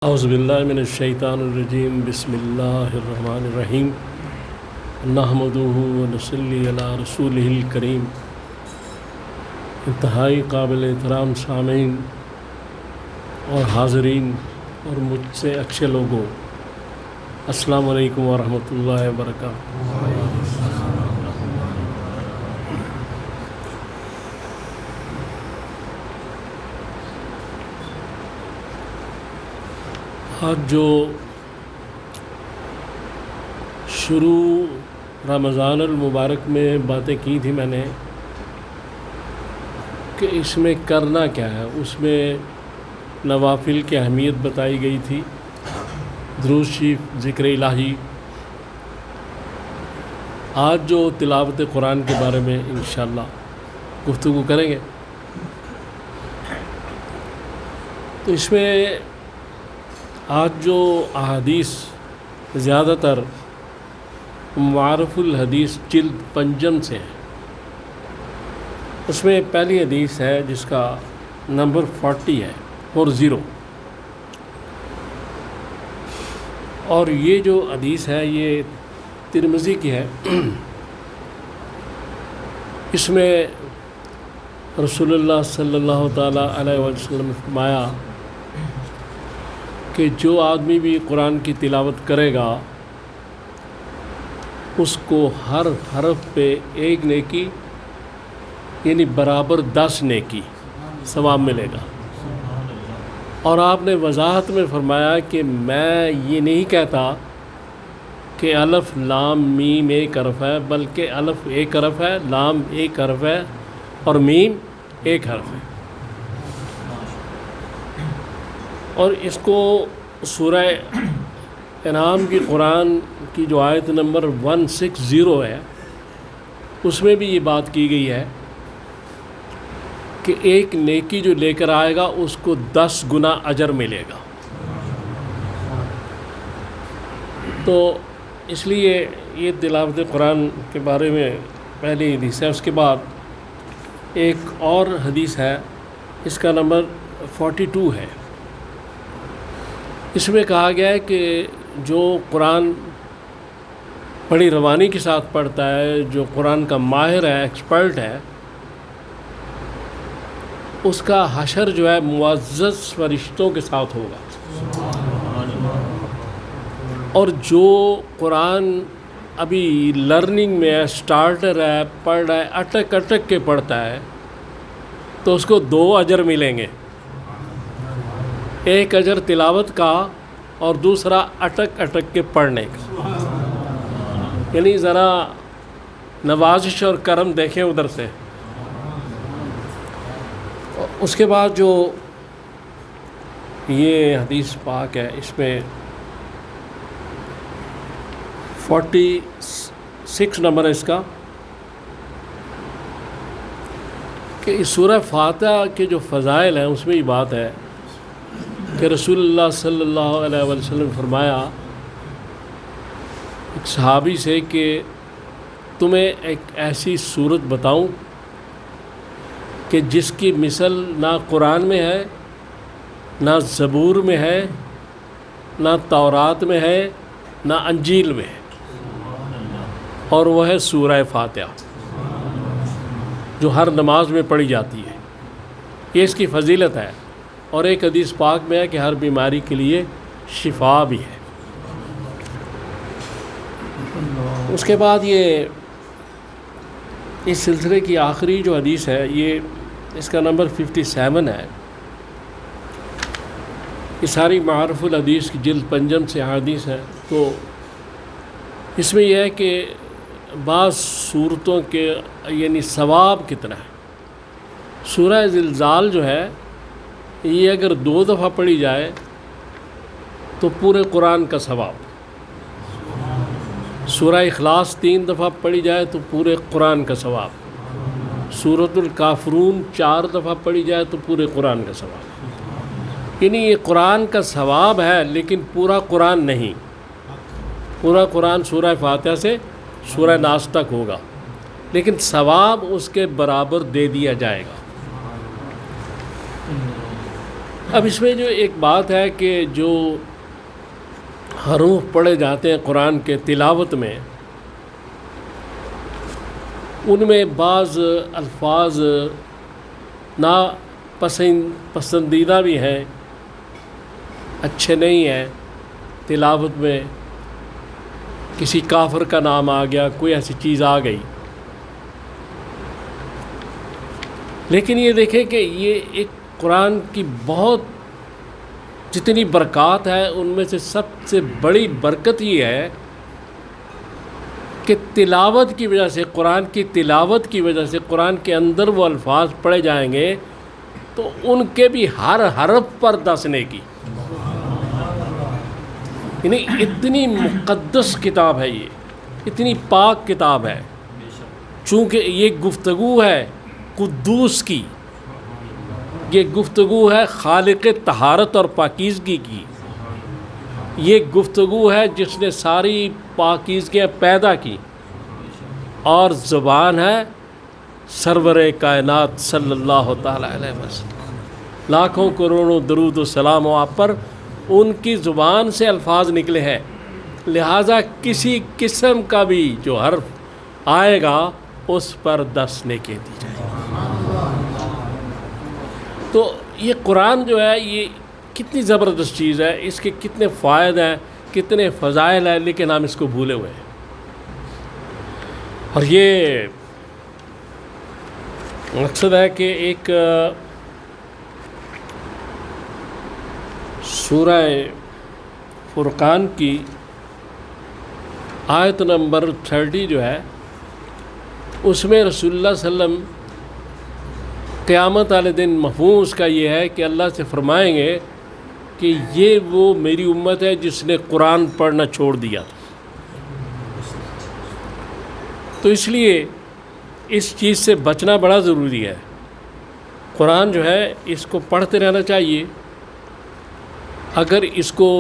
اعوذ باللہ من الشیطان الرجیم بسم اللہ الرحمن الرحیم نحمدہ ونصلی علی رسولہ الکریم۔ انتہائی قابل احترام سامعین اور حاضرین اور مجھ سے اچھے لوگوں، السلام علیکم ورحمۃ اللہ وبرکاتہ۔ آج جو شروع رمضان المبارک میں باتیں کی تھی میں نے کہ اس میں کرنا کیا ہے، اس میں نوافل کی اہمیت بتائی گئی تھی، درود شریف، ذکر الہی۔ آج جو تلاوت قرآن کے بارے میں انشاءاللہ گفتگو کریں گے، تو اس میں آج جو احادیث زیادہ تر معارف الحدیث جلد پنجم سے ہیں، اس میں پہلی حدیث ہے جس کا نمبر 40 ہے 40، اور یہ جو حدیث ہے یہ ترمذی کی ہے۔ اس میں رسول اللہ صلی اللہ تعالیٰ علیہ وسلم نے فرمایا کہ جو آدمی بھی قرآن کی تلاوت کرے گا اس کو ہر حرف پہ ایک نیکی یعنی برابر 10 نیکی ثواب ملے گا۔ اور آپ نے وضاحت میں فرمایا کہ میں یہ نہیں کہتا کہ الف لام میم ایک حرف ہے، بلکہ الف ایک حرف ہے، لام ایک حرف ہے اور میم ایک حرف ہے۔ اور اس کو سورہ انعام کی قرآن کی جو آیت نمبر 160 ہے اس میں بھی یہ بات کی گئی ہے کہ ایک نیکی جو لے کر آئے گا اس کو 10 گنا اجر ملے گا۔ تو اس لیے یہ تلاوت قرآن کے بارے میں پہلی حدیث ہے۔ اس کے بعد ایک اور حدیث ہے، اس کا نمبر 42 ہے۔ اس میں کہا گیا ہے کہ جو قرآن بڑی روانی کے ساتھ پڑھتا ہے، جو قرآن کا ماہر ہے، ایکسپرٹ ہے، اس کا حشر جو ہے معزز فرشتوں کے ساتھ ہوگا۔ اور جو قرآن ابھی لرننگ میں ہے، سٹارٹر ہے، پڑھ رہا ہے، اٹک اٹک کے پڑھتا ہے، تو اس کو 2 اجر ملیں گے، ایک اجر تلاوت کا اور دوسرا اٹک اٹک کے پڑھنے کا۔ یعنی ذرا نوازش اور کرم دیکھیں ادھر سے۔ اس کے بعد جو یہ حدیث پاک ہے، اس میں 46 نمبر ہے اس کا، کہ اس سورہ فاتحہ کے جو فضائل ہیں اس میں یہ بات ہے کہ رسول اللہ صلی اللہ علیہ وسلم نے فرمایا ایک صحابی سے کہ تمہیں ایک ایسی صورت بتاؤں کہ جس کی مثل نہ قرآن میں ہے، نہ زبور میں ہے، نہ تورات میں ہے، نہ انجیل میں ہے، اور وہ ہے سورہ فاتحہ، جو ہر نماز میں پڑھی جاتی ہے۔ یہ اس کی فضیلت ہے، اور ایک حدیث پاک میں ہے کہ ہر بیماری کے لیے شفا بھی ہے۔ اس کے بعد یہ اس سلسلے کی آخری جو حدیث ہے، یہ اس کا نمبر 57 ہے۔ یہ ساری معارف الحدیث کی جلد پنجم سے حدیث ہے۔ تو اس میں یہ ہے کہ بعض صورتوں کے یعنی ثواب کتنا ہے۔ سورہ زلزال جو ہے یہ اگر 2 دفعہ پڑھی جائے تو پورے قرآن کا ثواب، سورہ اخلاص 3 دفعہ پڑھی جائے تو پورے قرآن کا ثواب، سورۃ الکافرون 4 دفعہ پڑھی جائے تو پورے قرآن کا ثواب۔ یعنی یہ قرآن کا ثواب ہے، لیکن پورا قرآن نہیں۔ پورا قرآن سورہ فاتحہ سے سورہ ناس تک ہوگا، لیکن ثواب اس کے برابر دے دیا جائے گا۔ اب اس میں جو ایک بات ہے کہ جو حروف پڑھے جاتے ہیں قرآن کے تلاوت میں، ان میں بعض الفاظ پسندیدہ بھی ہیں، اچھے نہیں ہیں۔ تلاوت میں کسی کافر کا نام آ گیا، کوئی ایسی چیز آ گئی، لیکن یہ دیکھیں کہ یہ ایک قرآن کی بہت جتنی برکات ہے، ان میں سے سب سے بڑی برکت یہ ہے کہ تلاوت کی وجہ سے، قرآن کی تلاوت کی وجہ سے، قرآن کے اندر وہ الفاظ پڑھے جائیں گے تو ان کے بھی ہر حرف پر 10 نیکی، یعنی اتنی مقدس کتاب ہے، یہ اتنی پاک کتاب ہے، چونکہ یہ گفتگو ہے قدوس کی، یہ گفتگو ہے خالق طہارت اور پاکیزگی کی، یہ گفتگو ہے جس نے ساری پاکیزگیاں پیدا کی، اور زبان ہے سرور کائنات صلی اللہ تعالیٰ علیہ وسلم، لاکھوں کروڑوں درود و سلام ہو آپ پر، ان کی زبان سے الفاظ نکلے ہیں، لہٰذا کسی قسم کا بھی جو حرف آئے گا اس پر 10 نیکی دی جائے گی۔ تو یہ قرآن جو ہے یہ کتنی زبردست چیز ہے، اس کے کتنے فوائد ہیں، کتنے فضائل ہیں، لیکن ہم اس کو بھولے ہوئے ہیں۔ اور یہ مقصد ہے کہ ایک سورہ فرقان کی آیت نمبر 30 جو ہے، اس میں رسول اللہ صلی اللہ علیہ وسلم قیامت والے دن مفہوم اس کا یہ ہے کہ اللہ سے فرمائیں گے کہ یہ وہ میری امت ہے جس نے قرآن پڑھنا چھوڑ دیا تھا۔ تو اس لیے اس چیز سے بچنا بڑا ضروری ہے۔ قرآن جو ہے اس کو پڑھتے رہنا چاہیے، اگر اس کو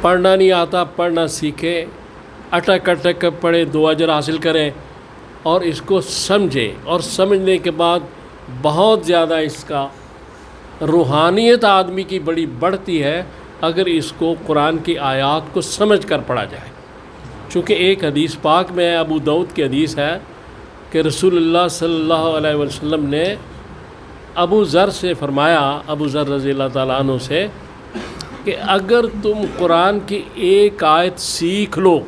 پڑھنا نہیں آتا پڑھنا سیکھے، اٹک اٹک کر پڑھے، 2 اجر حاصل کریں، اور اس کو سمجھے، اور سمجھنے کے بعد بہت زیادہ اس کا روحانیت آدمی کی بڑی بڑھتی ہے اگر اس کو قرآن کی آیات کو سمجھ کر پڑھا جائے۔ چونکہ ایک حدیث پاک میں ابو داؤد کی حدیث ہے کہ رسول اللہ صلی اللہ علیہ وسلم نے ابو ذر سے فرمایا، ابو ذر رضی اللہ تعالیٰ عنہ سے، کہ اگر تم قرآن کی ایک آیت سیکھ لو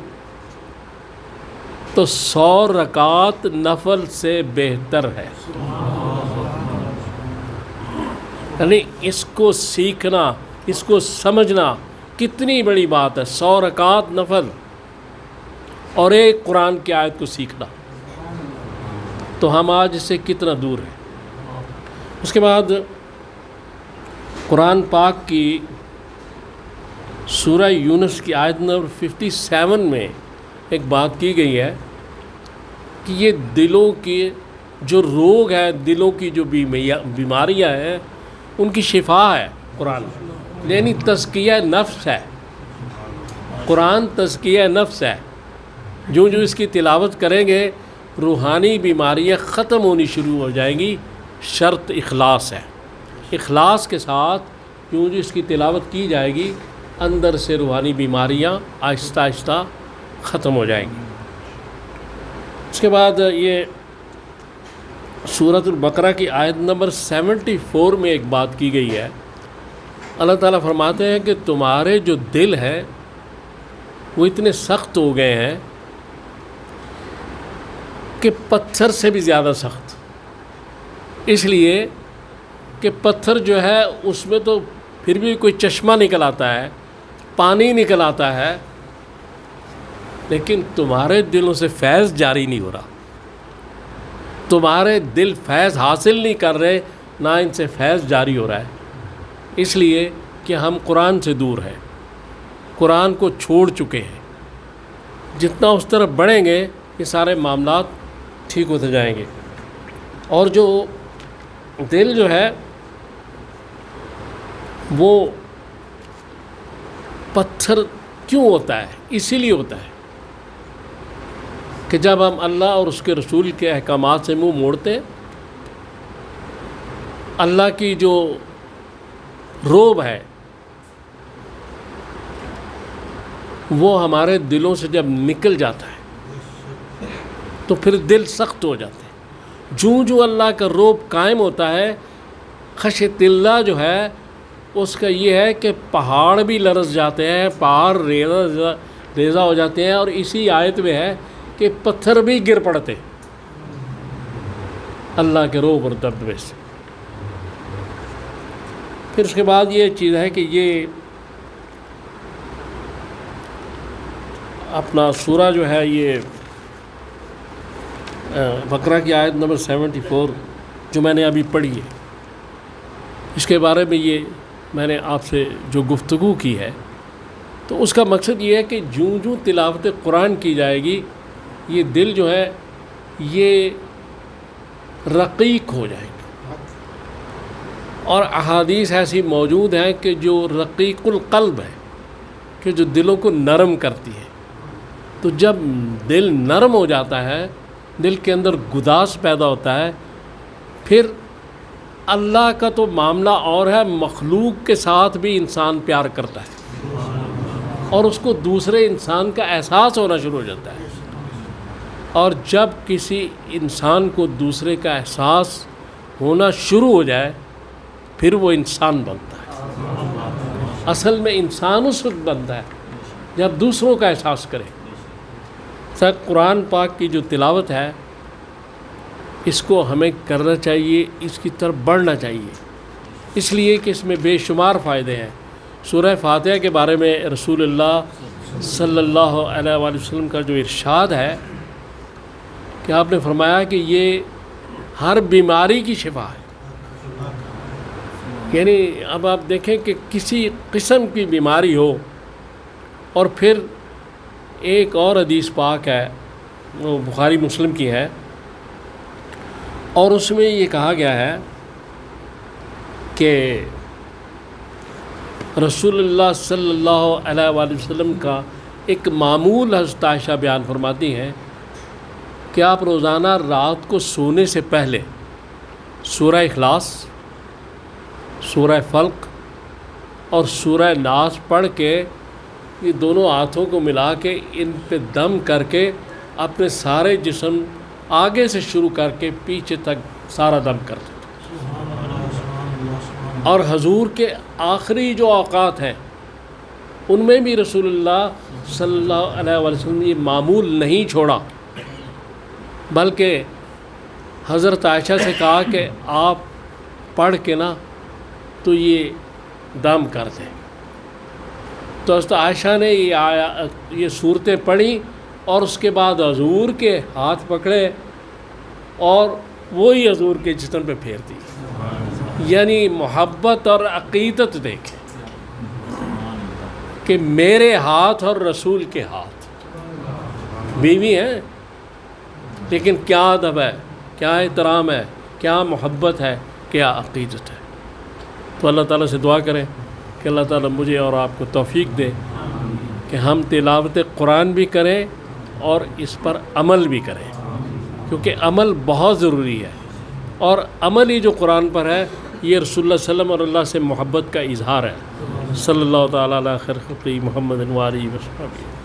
تو 100 رکعت نفل سے بہتر ہے۔ یعنی اس کو سیکھنا، اس کو سمجھنا کتنی بڑی بات ہے، 100 رکعت نفل اور ایک قرآن کی آیت کو سیکھنا، تو ہم آج اس سے کتنا دور ہیں۔ اس کے بعد قرآن پاک کی سورہ یونس کی آیت نمبر 57 میں ایک بات کی گئی ہے کہ یہ دلوں کے جو روگ ہیں، دلوں کی جو بیماریاں ہیں، ان کی شفا ہے قرآن، یعنی تزکیہ نفس ہے قرآن، تزکیہ نفس ہے۔ جو اس کی تلاوت کریں گے روحانی بیماریاں ختم ہونی شروع ہو جائیں گی، شرط اخلاص ہے۔ اخلاص کے ساتھ جو اس کی تلاوت کی جائے گی، اندر سے روحانی بیماریاں آہستہ آہستہ ختم ہو جائیں گی۔ اس کے بعد یہ سورۃ البقرہ کی آیت نمبر 74 میں ایک بات کی گئی ہے۔ اللہ تعالیٰ فرماتے ہیں کہ تمہارے جو دل ہیں وہ اتنے سخت ہو گئے ہیں کہ پتھر سے بھی زیادہ سخت، اس لیے کہ پتھر جو ہے اس میں تو پھر بھی کوئی چشمہ نکل آتا ہے، پانی نکل آتا ہے، لیکن تمہارے دلوں سے فیض جاری نہیں ہو رہا، تمہارے دل فیض حاصل نہیں کر رہے، نہ ان سے فیض جاری ہو رہا ہے، اس لیے کہ ہم قرآن سے دور ہیں، قرآن کو چھوڑ چکے ہیں۔ جتنا اس طرف بڑھیں گے یہ سارے معاملات ٹھیک ہوتے جائیں گے۔ اور جو دل جو ہے وہ پتھر کیوں ہوتا ہے؟ اسی لیے ہوتا ہے کہ جب ہم اللہ اور اس کے رسول کے احکامات سے منہ موڑتے، اللہ کی جو روب ہے وہ ہمارے دلوں سے جب نکل جاتا ہے تو پھر دل سخت ہو جاتے ہیں. جو اللہ کا روب قائم ہوتا ہے، خشیت اللہ جو ہے اس کا یہ ہے کہ پہاڑ بھی لرز جاتے ہیں، پہاڑ ریزہ ہو جاتے ہیں، اور اسی آیت میں ہے کہ پتھر بھی گر پڑتے اللہ کے روب اور دبدبے سے. پھر اس کے بعد یہ چیز ہے کہ یہ اپنا سورہ جو ہے یہ بقرہ کی آیت نمبر 74 جو میں نے ابھی پڑھی ہے، اس کے بارے میں یہ میں نے آپ سے جو گفتگو کی ہے تو اس کا مقصد یہ ہے کہ جوں تلاوت قرآن کی جائے گی یہ دل جو ہے یہ رقیق ہو جائے گا. اور احادیث ایسی موجود ہیں کہ جو رقیق القلب ہے، کہ جو دلوں کو نرم کرتی ہے. تو جب دل نرم ہو جاتا ہے، دل کے اندر گداز پیدا ہوتا ہے، پھر اللہ کا تو معاملہ اور ہے، مخلوق کے ساتھ بھی انسان پیار کرتا ہے اور اس کو دوسرے انسان کا احساس ہونا شروع ہو جاتا ہے. اور جب کسی انسان کو دوسرے کا احساس ہونا شروع ہو جائے پھر وہ انسان بنتا ہے. اصل میں انسان اس وقت بنتا ہے جب دوسروں کا احساس کرے. سر قرآن پاک کی جو تلاوت ہے اس کو ہمیں کرنا چاہیے، اس کی طرف بڑھنا چاہیے، اس لیے کہ اس میں بے شمار فائدے ہیں. سورہ فاتحہ کے بارے میں رسول اللہ صلی اللہ علیہ وآلہ وسلم کا جو ارشاد ہے کہ آپ نے فرمایا کہ یہ ہر بیماری کی شفا ہے. یعنی اب آپ دیکھیں کہ کسی قسم کی بیماری ہو، اور پھر ایک اور حدیث پاک ہے وہ بخاری مسلم کی ہے، اور اس میں یہ کہا گیا ہے کہ رسول اللہ صلی اللہ علیہ وآلہ وسلم کا ایک معمول حضرت عائشہ بیان فرماتی ہیں کہ آپ روزانہ رات کو سونے سے پہلے سورہ اخلاص، سورہ فلق اور سورہ ناس پڑھ کے یہ دونوں ہاتھوں کو ملا کے ان پہ دم کر کے اپنے سارے جسم آگے سے شروع کر کے پیچھے تک سارا دم کرتے. اور حضور کے آخری جو اوقات ہیں ان میں بھی رسول اللہ صلی اللہ علیہ وسلم نے یہ معمول نہیں چھوڑا، بلکہ حضرت عائشہ سے کہا کہ آپ پڑھ کے نا تو یہ دم کر دیں. تو حضرت عائشہ نے یہ صورتیں پڑھی اور اس کے بعد حضور کے ہاتھ پکڑے اور وہی حضور کے جسم پہ پھیر دی. یعنی محبت اور عقیدت دیکھیں کہ میرے ہاتھ اور رسول کے ہاتھ، بیوی ہیں لیکن کیا ادب ہے، کیا احترام ہے، کیا محبت ہے، کیا عقیدت ہے. تو اللہ تعالیٰ سے دعا کریں کہ اللہ تعالیٰ مجھے اور آپ کو توفیق دے کہ ہم تلاوت قرآن بھی کریں اور اس پر عمل بھی کریں، کیونکہ عمل بہت ضروری ہے. اور عمل ہی جو قرآن پر ہے یہ رسول اللہ صلی اللہ علیہ وسلم اور اللہ سے محبت کا اظہار ہے. صلی اللہ تعالیٰ علیہ خیر خلقہ محمد و آلہ وصحبہ.